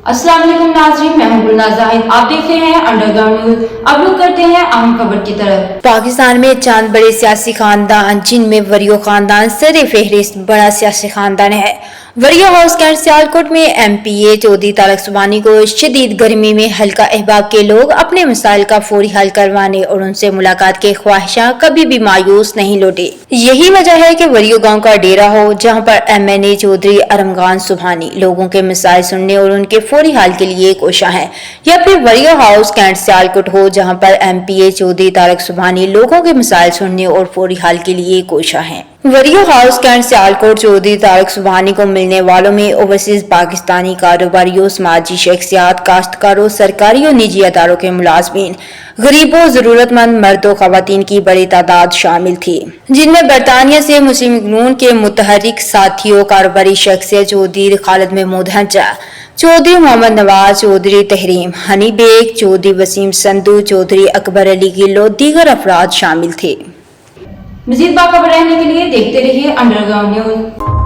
अस्सलाम वालेकुम नाज़रीन, मैं हूं गुलनाज़ ज़ाहिद। आप देख रहे हैं अंडरग्राउंड न्यूज। अब रुक करते हैं अहम खबर की तरफ। पाकिस्तान में चांद बड़े सियासी खानदान, जिनमें वरियो खानदान सर फहरिस्त बड़ा सियासी खानदान है। वरियो हाउस कैंट सियालकोट में MPA चौधरी तारक सुबहानी को शदीद गर्मी में हल्का अहबाब के लोग अपने मसाइल का फौरी हल करवाने और उनसे मुलाकात के ख्वाहिशां कभी भी मायूस नहीं लौटे। यही वजह है कि वरियो गांव का डेरा हो, जहां पर MNA चौधरी अरमगान सुबहानी लोगों के मसाइल सुनने और उनके फौरी हल के लिए कोशा है, या फिर वरियो हाउस कैंट सियालकोट हो, जहां पर MPA चौधरी तारक सुबहानी लोगों के मसाइल सुनने और फौरी हल के लिए कोशा है। वरियो हाउस कैंट सियालकोट चौधरी तारक सुबहानी को मिलने वालों में ओवरसीज पाकिस्तानी कारोबारियों, समाजी शख्सियात, काश्तकारों, सरकारी और निजी अदारों के मुलाजमीन, गरीबों, जरूरतमंद मर्दों, खवातीन की बड़ी तादाद शामिल थी, जिनमें बरतानिया से मुस्लिम नून के मुतहरिक साथियों, कारोबारी शख्सियत चौधरी खालिद महमूद हंचा, चौधरी मोहम्मद नवाज, चौधरी तहरीम हनी बेग, चौधरी वसीम संधू, चौधरी अकबर अली गिल्लो, दीगर अफराद शामिल थे। मज़ीद बाखबर रहने के लिए देखते रहिए अंडरग्राउंड न्यूज।